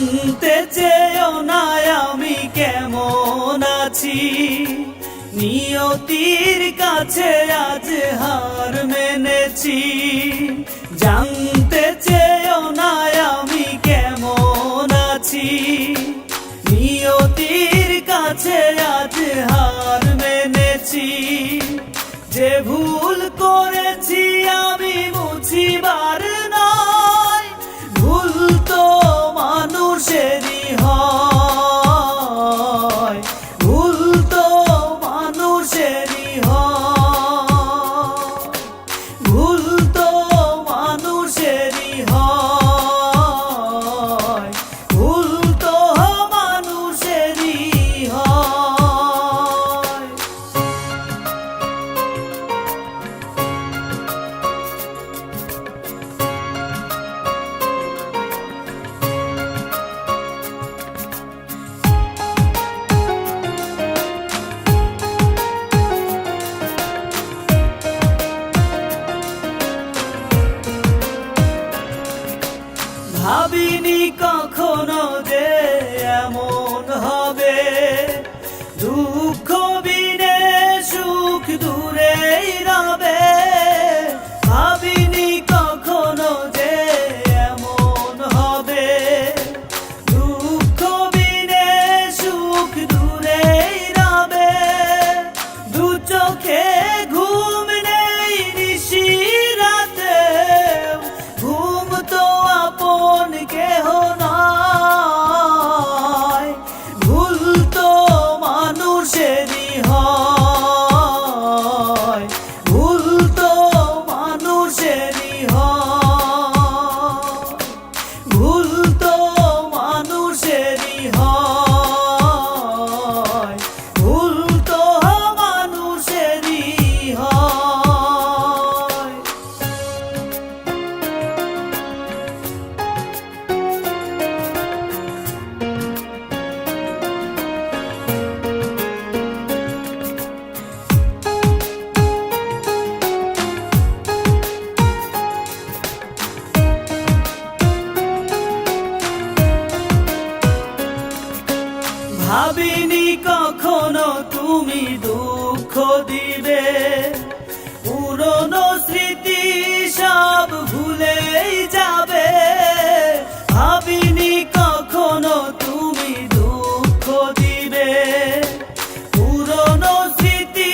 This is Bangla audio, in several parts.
জানতে চেয়েও না আমি কেমন আছি, নিয়তির কাছে আজ হার মেনেছি। জানতে চেয়েও না আমি কেমন আছি, নিয়তির কাছে আজ হার মেনেছি। যে ভুল করেছি আমি মুছিবার নয়, ভুল তো মানুষেরই হয়, ভুল তো মানুষেরই হয়, ভুল তো মানুষেরই হয়, ভুল তো মানুষেরই হয়। ভাবিনি কখনো যে এমন হবে, দুঃখ বিনে সুখ দূরেই রবে। ভাবিনি কখনো যে এমন হবে, দুঃখ বিনে সুখ দূরেই রবে। দু চোখে ঘুম নেই নিশি রাতে, ঘুম তো আপন কেহ নয়, ভুল তো মানুষেরই হয়, ভুল তো মানুষেরই হয়, ভুল তো মানুষেরই হয়, ভুল তো মানুষেরই হয়। ভাবিনি কখনো তুমি দুঃখ দিবে, পুরনো স্মৃতি সব ভুলেই যাবে। ভাবিনি কখনো তুমি দুঃখ দিবে, পুরনো স্মৃতি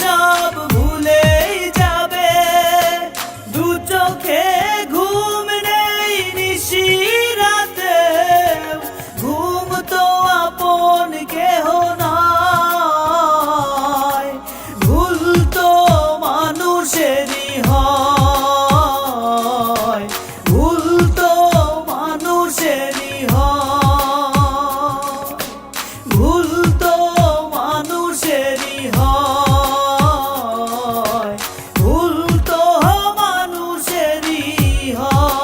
সব ভুলেই যাবে। দু চোখে ঘুম নেই নিশি রাতে, ঘুম তো আপন কেহ নয়, ভুল তো মানুষেরই হয়, ভুল তো মানুষেরই হয়, ভুল তো মানুষেরই হয়, ভুল তো মানুষেরই হয়।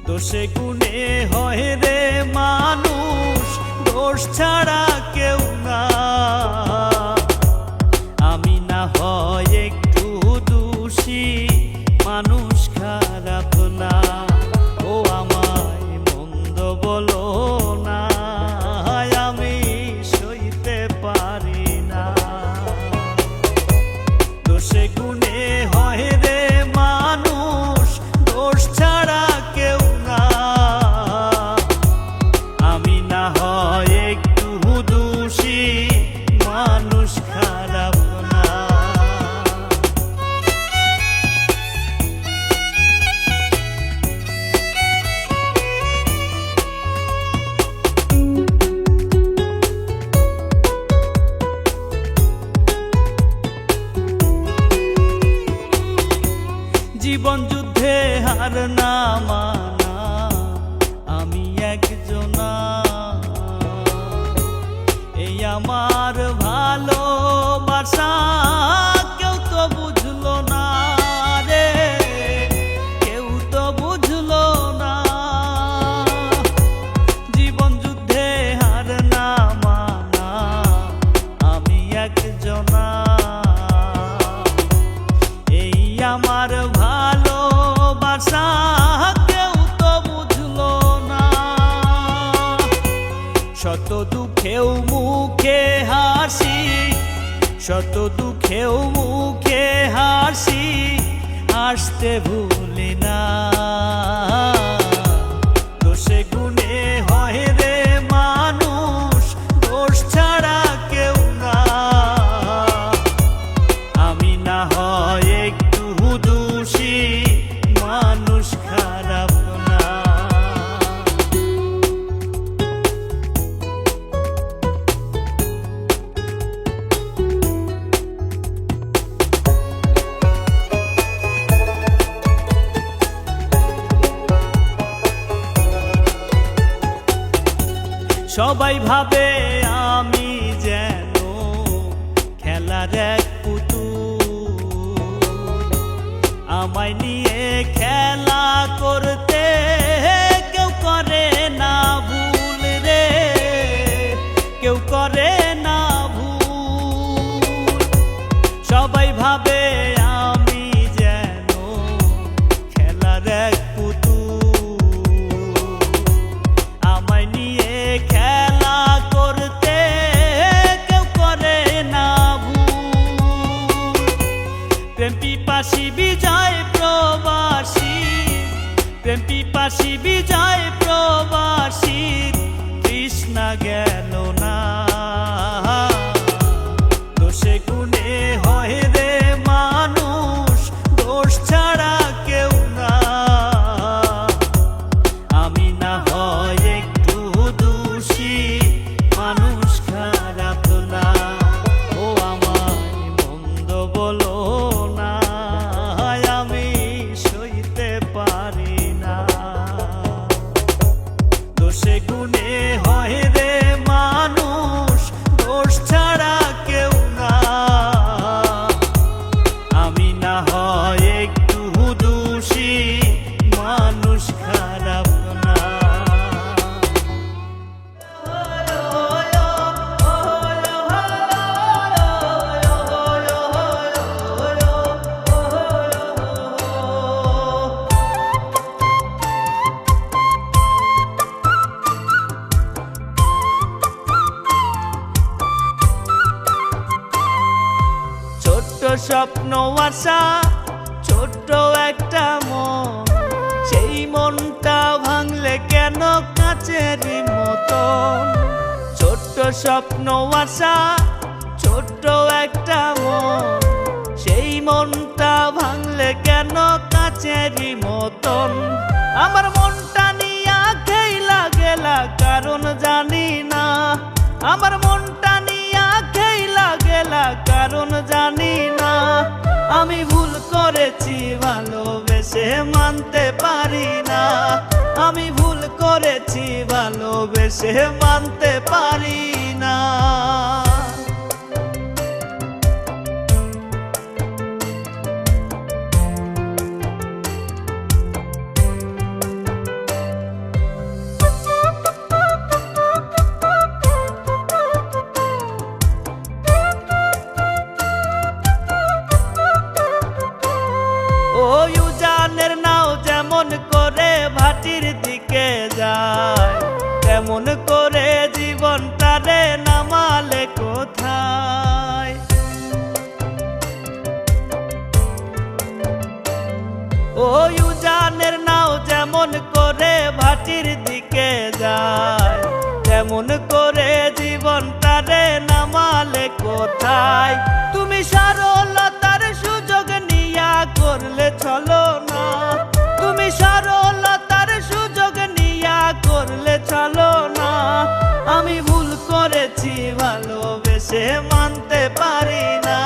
দোষে গুণে হয় রে মানুষ, দোষ ছাড়া কেউ না। আমি না হয় একটু দোষী, মানুষ খারাপ না। ও আমায় মন্দ বলো না, আমি সইতে পারি না। দোষে গুণে হয় রে মানুষ, দোষ ছাড়া কেউ না। আমি না হয় একটু শত দুঃখেও মুখে হাসি, শত দুঃখেও মুখে হাসি, হাসতে ভুলি না। দোষে গুণে হয় রে মানুষ, দোষ ছাড়া কেউ না। আমি না হয় একটু দোষী, মানুষ খারাপ না। সবাই ভাবে আমি যেন খেলার এক পুতুল, আমায় নিয়ে খেলা করতে কেউ করে না ভুল রে, কেউ করে না ভুল। সবাই ভাবে আমি যেন খেলার এক পুতুল, আমায় নিয়ে খেলা করতে কেউ করে না ভুল। প্রেম পিপাসী বিজয় প্রবাসী, প্রেম পিপাসী বিজয় প্রবাসী, তৃষ্ণা গেল না। দোষে গুণে হয় রে মানুষ, দোষ ছাড়া কেউ না। আমি না হয় একটু দোষী, মানুষ খারাপ না। ও আমায় মন্দ বলো না, আমি সইতে পারি না। দোষে গুণে হয় রে মানুষ, দোষ ছাড়া কেউ না। আমি না হয় একটু দোষী, মানুষ খারাপ না। ছোট্ট স্বপ্ন আশা, ছোট্ট একটা মন, সেই মনটা ভাঙলে কেন কাচের মতন। ছোট্ট স্বপ্ন আশা, ছোট্ট একটা মন, সেই মনটা ভাঙলে কেন কাচের মতন। আমার মনটা নিয়া খেলা গেলা কারণ জানি না, আমার মনটা নিয়া খেলা গেলা কারণ জানি না। আমি ভুল করেছি ভালোবেসে মানতে পারি না, আমি ভুল করেছি ভালোবেসে মানতে পারি না। ওই উজানের নাও যেমন করে ভাটির দিকে যায়, তেমন করে জীবনটারে নামালে কোথায়। ওই উজানের নাও যেমন করে ভাটির দিকে যায়, তেমন করে জীবনটারে নামালে কোথায়। তুমি সরলতার সুযোগ নিয়া করলে চলো না, তুমি সরলতার সুযোগ নিয়া করলে চলো না। আমি ভুল করেছি ভালোবেসে মানতে পারি না,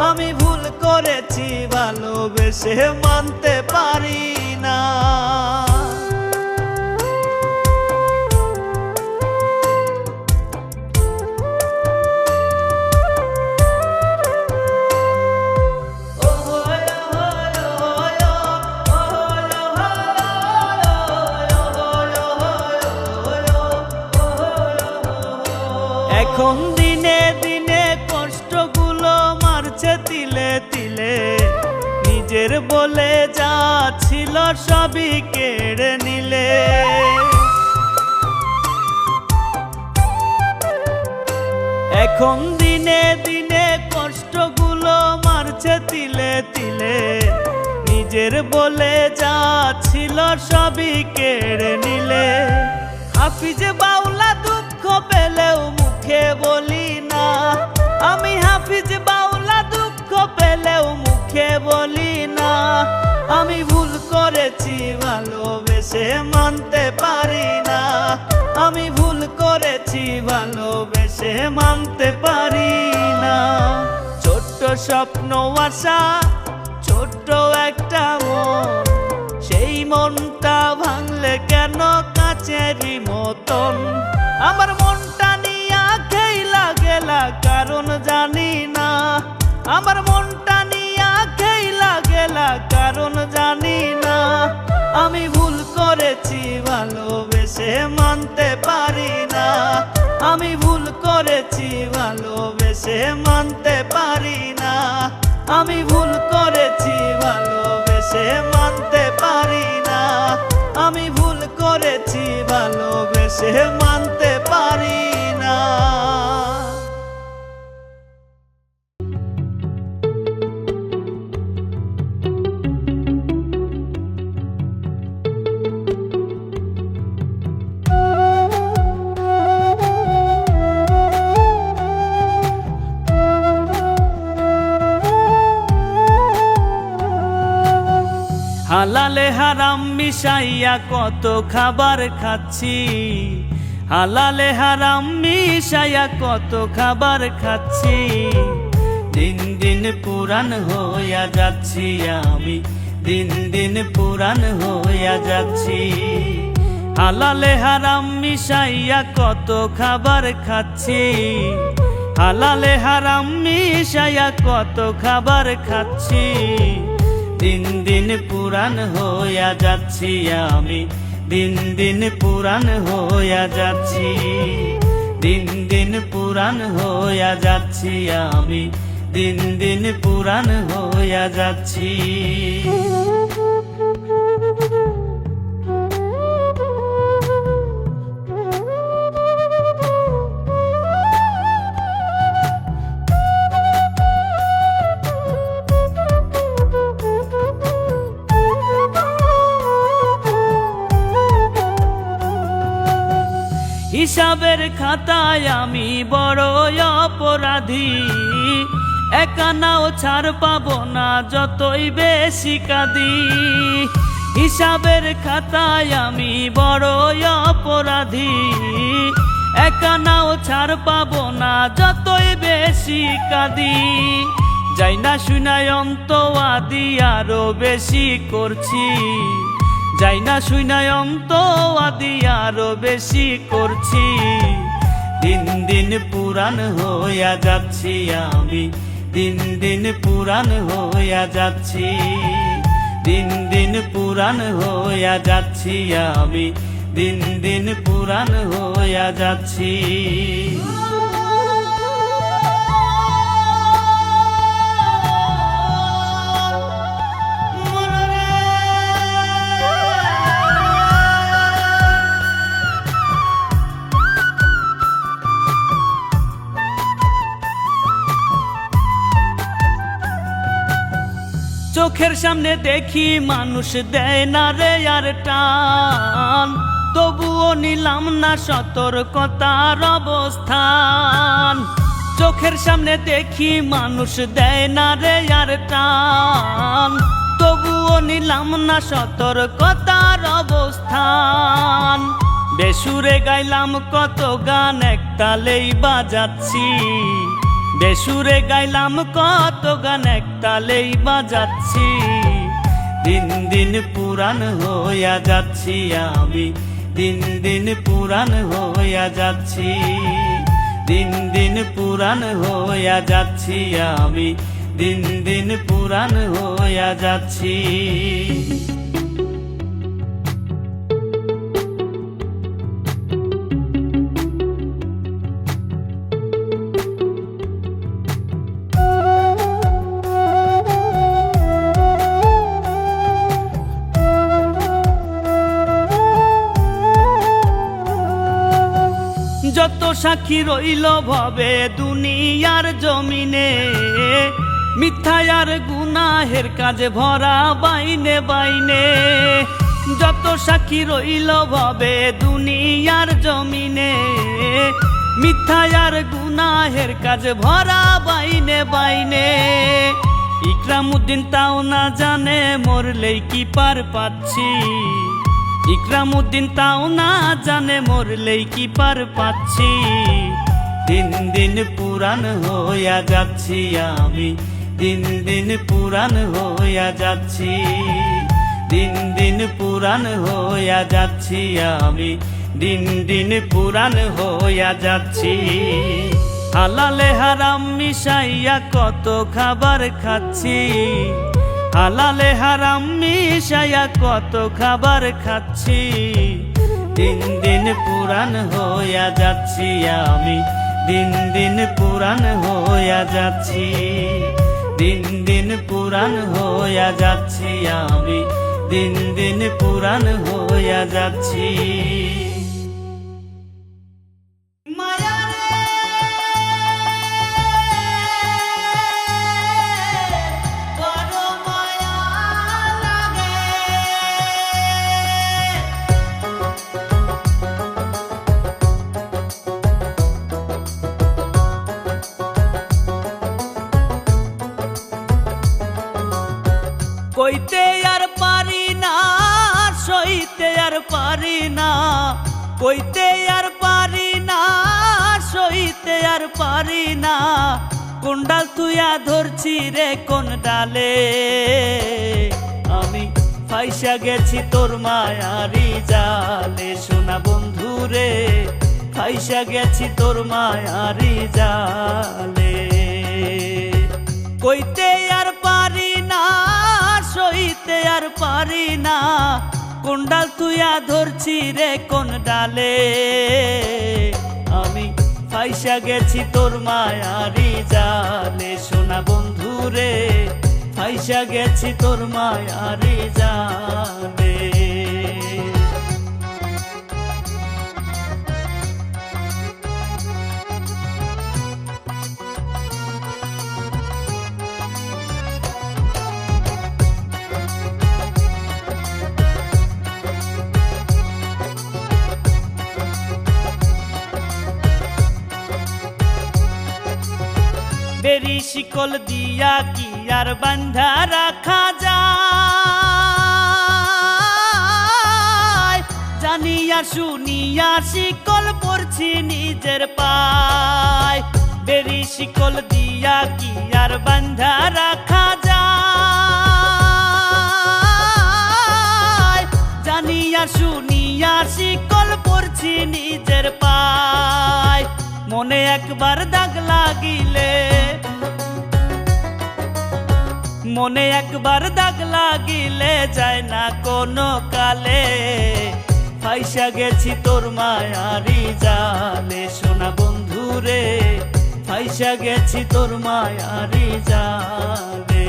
আমি ভুল করেছি ভালোবেসে মানতে পারি না। এখন দিনে দিনে কষ্টগুলো মারছে তিলে তিলে, নিজের বলে যা ছিল সবই কেড়ে নিলে। এখন দিনে দিনে কষ্টগুলো মারছে তিলে তিলে, নিজের বলে যা ছিল সবই কেড়ে নিলে। হাফিজ বাউলা দুঃখ পেলেও মুখে বলি না, আমি হাফিজ বাউলা দুঃখ পেলেও মুখে বলি না। আমি ভুল করেছি ভালোবেসে মানতে পারি না, আমি ভুল করেছি ভালোবেসে মানতে পারি না। ছোট্ট স্বপ্ন আশা, ছোট্ট একটা মন, সেই মনটা ভাঙলে কেন কাচেরই মতন। আমার মনটা নিয়া খেইলা গেলা কারণ জানি না, আমার মনটা নিয়া খেইলা গেলা কারণ জানি না। আমি ভুল করেছি ভালোবেসে মানতে পারি না, আমি ভুল করেছি ভালোবেসে মানতে পারি না, আমি ভুল করেছি ভালোবেসে মানতে পারি না, আমি ভুল করেছি ভালোবেসে মানতে পারি না। হালালে হারাম মিশাইয়া কত খাবার খাচ্ছি, হালালে হারাম মিশাইয়া কত খাবার খাচ্ছি। দিন দিন পুরান হইয়া যাচ্ছি আমি, দিন দিন পুরান হইয়া যাচ্ছি। হালালে হারাম মিশাইয়া কত খাবার খাচ্ছি, হালালে হারাম মিশাইয়া কত খাবার খাচ্ছি। দিন দিন পুরান হইয়া যাচ্ছি আমি, দিন দিন পুরান হইয়া যাচ্ছি, দিন দিন পুরান হইয়া যাচ্ছি আমি, দিন দিন পুরান হইয়া যাচ্ছি। হিসাবের খাতায় আমি বড় অপরাধী, একা নাও ছাড় পাবো না যতই বেশি কাঁদি। হিসাবের খাতায় আমি বড় অপরাধী, একা নাও ছাড় পাবো না যতই বেশি কাঁদি। যাই না শুনায় অন্তওয়াদি আরো বেশি করছি, যাই না শুনায় অন্তওয়াদি আরো বেশি করছি। দিন দিন পুরান হইয়া যাচ্ছি আমি, দিন দিন পুরান হইয়া যাচ্ছি, দিন দিন পুরান হইয়া যাচ্ছি আমি, দিন দিন পুরান হইয়া যাচ্ছি। চোখের সামনে দেখি মানুষ দেয় না রে আর টান, তবুও নিলাম না সতর্কতার অবস্থান। চোখের সামনে দেখি মানুষ দেয় না রে আর টান, তবুও নিলাম না সতর্কতার অবস্থান। বেসুরে গাইলাম কত গান একতালেই বাজাচ্ছি, বেসুরে গাইলাম কত গান একতালেই বাজাচ্ছি। দিন দিন পুরান হইয়া যাচ্ছি আমি, দিন দিন পুরান হইয়া যাচ্ছি, দিন দিন পুরান হইয়া যাচ্ছি আমি, দিন দিন পুরান হইয়া যাচ্ছি। যত সাক্ষী রইল ভবে দুনিয়ার জমিনে, মিথ্যায়ার গুনাহের কাজে ভরা বাইনে বাইনে। যত সাক্ষী রইল ভবে দুনিয়ার জমিনে, মিথ্যায়ার গুনাহের কাজে ভরা বাইনে বাইনে। ইকরামউদ্দিন তাও না জানে মরলেই কি পার পাচ্ছি, ইকরামউদ্দিন তাও না জানে মরলেই কি পার পাচ্ছি। দিন দিন পুরান হইয়া যাচ্ছি আমি, দিন দিন পুরান হইয়া যাচ্ছি, দিন দিন পুরান হইয়া যাচ্ছি আমি, দিন দিন পুরান হইয়া যাচ্ছি। হালালে হারাম মিশাইয়া কত খাবার খাচ্ছি, হালালে হারাম মিশাইয়া কত খাবার খাচ্ছি। দিন দিন পুরান হইয়া যাচ্ছি আমি, দিন দিন পুরান হইয়া যাচ্ছি, দিন দিন পুরান হইয়া যাচ্ছি আমি, দিন দিন পুরান হইয়া যাচ্ছি। কইতে আর পারি না, সইতে আর পারি না, কইতে আর পারি না, সইতে আর পারি না। কোন ডাল তুইয়া ধরছি রে কোন ডালে, আমি ফাইসা গেছি তোর মায়ারি জালে। সোনা বন্ধু রে ফাইসা গেছি তোর মায়ারি জালে। কইতে আর পারি না, সইতে আর পারি না, কোন ডাল তুইয়া ধরছি রে কোন ডালে। আমি ফাইসা গেছি তোর মায়ারি জালে। সোনা বন্ধু রে ফাইসা গেছি তোর মায়ারি জালে। বেরি শিকল দিয়া কি আর বান্ধা রাখা যায়, জানিয়া শুনিয়া শিকল পড়ছি নিজের পায়। বেরি শিকল দিয়া কি আর বান্ধা রাখা যায়, জানিয়া শুনিয়া শিকল পড়ছি নিজের পায়। মনে একবার দাগ লাগিলে, মনে একবার দাগ লাগিলে যায় না কোনো কালে। ফাইসা গেছি তোর মায়ারি জালে। সোনা বন্ধু রে ফাইসা গেছি তোর মায়ারি জালে।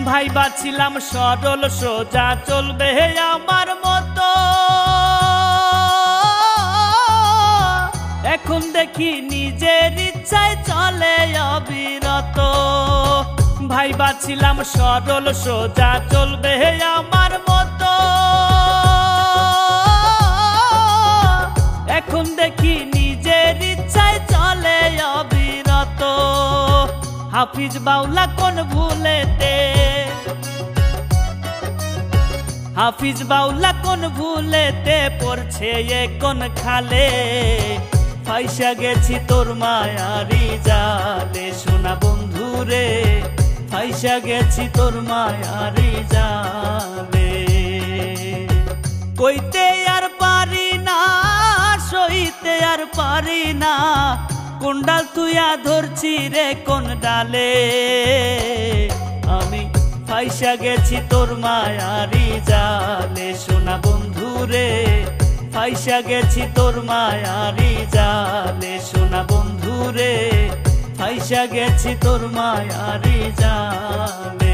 ভাই বাছিলাম সরল সোজা চলবে আমার মতো, এখন দেখি নিজের ইচ্ছায় চলে অবিরত। ভাই বাছিলাম সরল সোজা চলবে আমার মতো, এখন দেখি নিজের ইচ্ছায় চলে অবিরত। হাফিজ বাউলা কোন ভুলেতে, হাফিজ বাউলা কোন ভুলেতে পড়ছে এ কোন খালে। ফাইসা গেছি তোর মায়ারি জালে। সোনা বন্ধু রে ফাইসা গেছি তোর মায়ারি জালে। কইতে আর পারি না, সইতে আর পারি না, কোন ডাল তুইয়া ধরছি রে কোন ডালে। আমি ফাইসা গেছি তোর মায়ারি জালে সোনা বন্ধু রে, ফাইসা গেছি তোর মায়ারি জালে সোনা বন্ধু রে, ফাইসা গেছি তোর মায়ারি জালে।